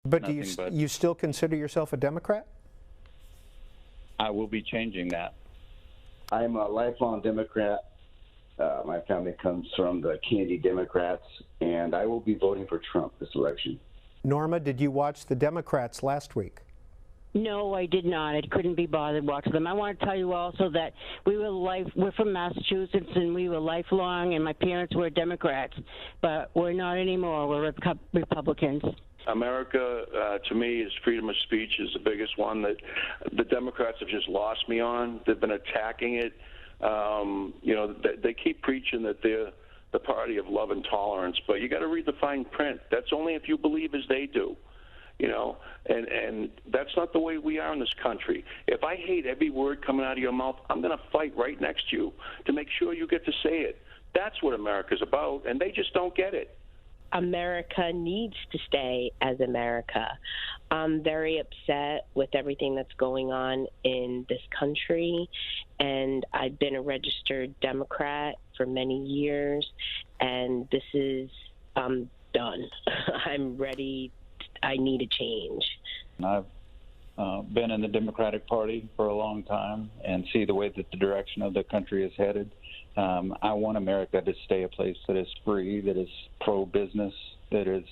But do nothing but you still consider yourself a Democrat? I will be changing that. I'm a lifelong Democrat. My family comes from the Kennedy Democrats, and I will be voting for Trump this election. Norma, did you watch the Democrats last week? No, I did not. I couldn't be bothered watching them. I want to tell you also that we're from Massachusetts, and we were lifelong, and my parents were Democrats, but we're not anymore. We're Republicans. America, to me, is freedom of speech is the biggest one that the Democrats have just lost me on. They've been attacking it. They keep preaching that they're the party of love and tolerance, but you got to read the fine print. That's only if you believe as they do. And that's not the way we are in this country. If I hate every word coming out of your mouth, I'm going to fight right next to you to make sure you get to say it. That's what America's about, and they just don't get it. America needs to stay as America. I'm very upset with everything that's going on in this country, and I've been a registered Democrat for many years, and this is done. I'm ready. I need a change. I've been in the Democratic Party for a long time and see the way that the direction of the country is headed. I want America to stay a place that is free, that is pro-business, that is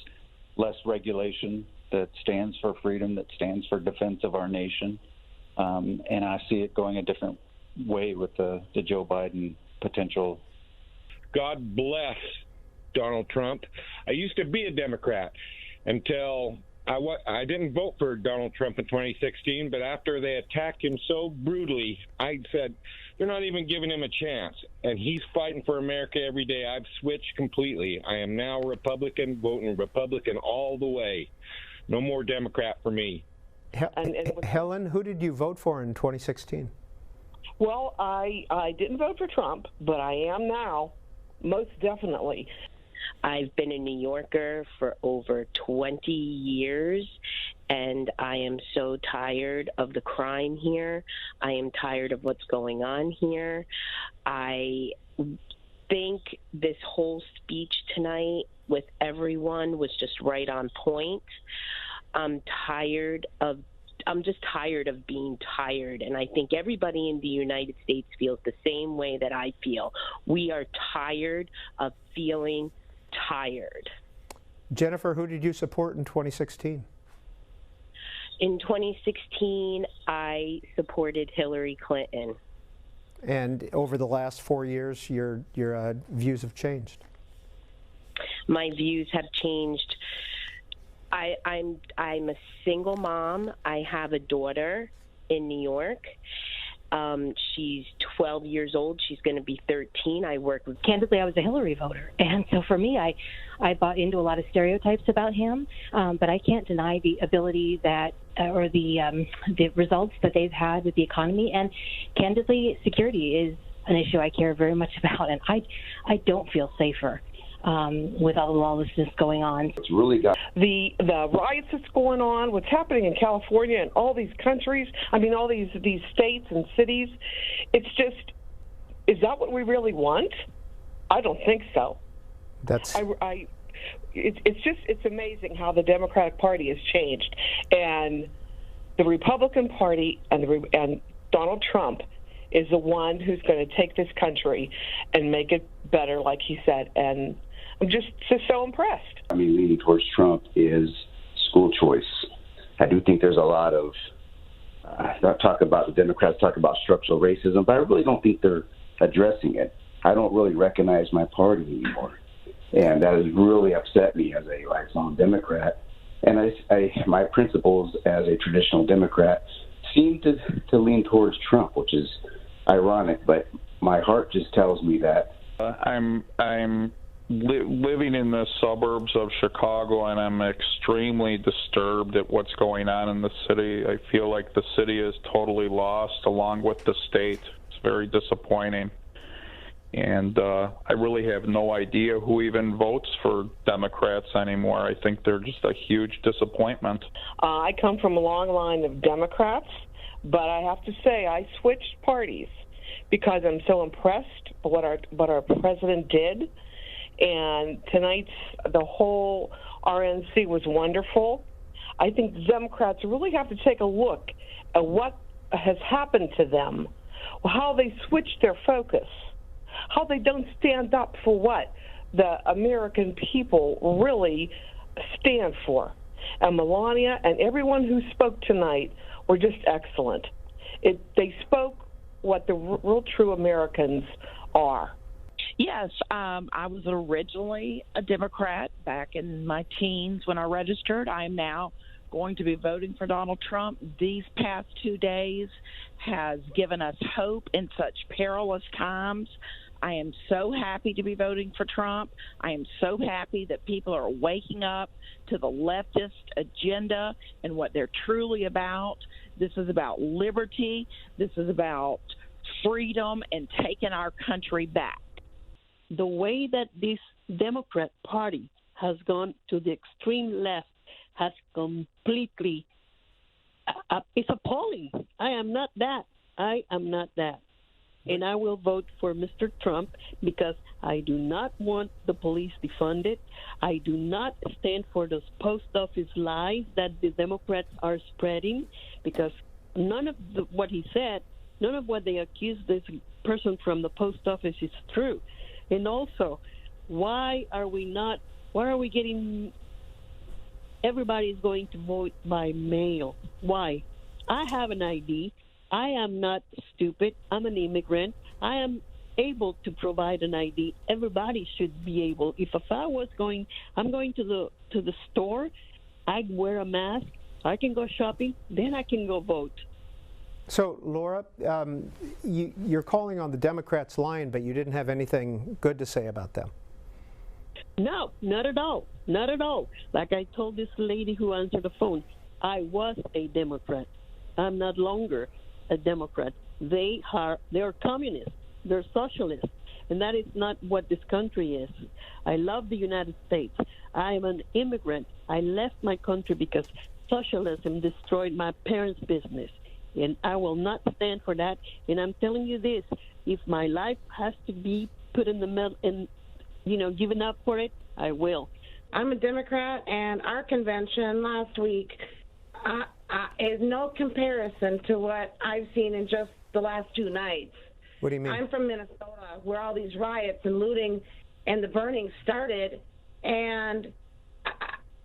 less regulation, that stands for freedom, that stands for defense of our nation. And I see it going a different way with the Joe Biden potential. God bless Donald Trump. I used to be a Democrat until I didn't vote for Donald Trump in 2016, but after they attacked him so brutally, I said, they're not even giving him a chance. And he's fighting for America every day. I've switched completely. I am now Republican, voting Republican all the way. No more Democrat for me. Helen, who did you vote for in 2016? Well, I didn't vote for Trump, but I am now, most definitely. I've been a New Yorker for over 20 years, and I am so tired of the crime here. I am tired of what's going on here. I think this whole speech tonight with everyone was just right on point. I'm just tired of being tired, and I think everybody in the United States feels the same way that I feel. We are tired of feeling tired. Jennifer, who did you support in 2016? In 2016, I supported Hillary Clinton. And over the last 4 years, your views have changed? My views have changed. I'm a single mom. I have a daughter in New York. She's 12 years old. She's going to be 13. I work with. Candidly, I was a Hillary voter, and so for me, I bought into a lot of stereotypes about him. But I can't deny the ability that, or the results that they've had with the economy, and candidly, security is an issue I care very much about, and I don't feel safer with all the lawlessness going on. It's really got the riots that's going on, what's happening in California and all these countries, I mean all these states and cities. It's just, is that what we really want? I don't think so. It's amazing how the Democratic Party has changed, and the Republican Party and Donald Trump is the one who's going to take this country and make it better, like he said, and I'm just so impressed. I mean, leaning towards Trump is school choice. I do think there's a lot of the Democrats talk about structural racism, but I really don't think they're addressing it. I don't really recognize my party anymore, and that has really upset me as a lifelong Democrat. And my principles as a traditional Democrat seem to lean towards Trump, which is ironic, but my heart just tells me that. I'm living in the suburbs of Chicago, and I'm extremely disturbed at what's going on in the city. I feel like the city is totally lost along with the state. It's very disappointing. And I really have no idea who even votes for Democrats anymore. I think they're just a huge disappointment. I come from a long line of Democrats, but I have to say I switched parties because I'm so impressed with what our president did. And tonight's, the whole RNC was wonderful. I think the Democrats really have to take a look at what has happened to them, how they switched their focus, how they don't stand up for what the American people really stand for. And Melania and everyone who spoke tonight were just excellent. They spoke what the real true Americans are. Yes, I was originally a Democrat back in my teens when I registered. I am now going to be voting for Donald Trump. These past 2 days has given us hope in such perilous times. I am so happy to be voting for Trump. I am so happy that people are waking up to the leftist agenda and what they're truly about. This is about liberty. This is about freedom and taking our country back. The way that this Democrat Party has gone to the extreme left has completely, it's appalling. I am not that. And I will vote for Mr. Trump because I do not want the police defunded. I do not stand for those post office lies that the Democrats are spreading, because none of what he said, none of what they accuse this person from the post office is true. And also, why are we getting, everybody's going to vote by mail? Why? I have an ID. I am not stupid. I'm an immigrant. I am able to provide an ID. Everybody should be able. If I was I'm going to the store, I'd wear a mask. I can go shopping. Then I can go vote. So, Laura, you're calling on the Democrats' line, but you didn't have anything good to say about them. No, not at all. Not at all. Like I told this lady who answered the phone, I was a Democrat. I'm not longer a Democrat. They're communists. They're socialists. And that is not what this country is. I love the United States. I am an immigrant. I left my country because socialism destroyed my parents' business. And I will not stand for that. And I'm telling you this, if my life has to be put in the middle and, given up for it, I will. I'm a Democrat, and our convention last week is no comparison to what I've seen in just the last 2 nights. What do you mean? I'm from Minnesota, where all these riots and looting and the burning started. And,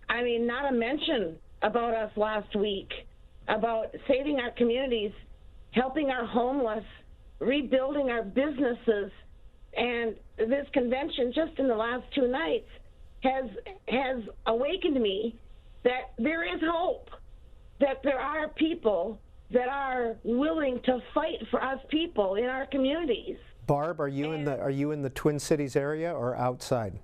not a mention about us last week, about saving our communities, helping our homeless, rebuilding our businesses. And this convention, just in the last 2 nights, has awakened me that there is hope, that there are people that are willing to fight for us people in our communities. Barb, are you in the Twin Cities area or outside?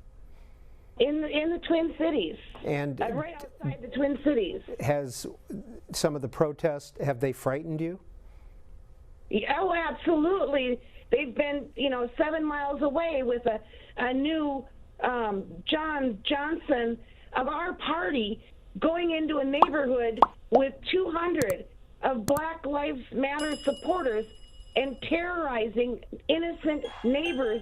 In the Twin Cities. And right outside the Twin Cities. Has some of the protests, have they frightened you? Oh, absolutely. They've been, 7 miles away with a new John Johnson of our party going into a neighborhood with 200 of Black Lives Matter supporters and terrorizing innocent neighbors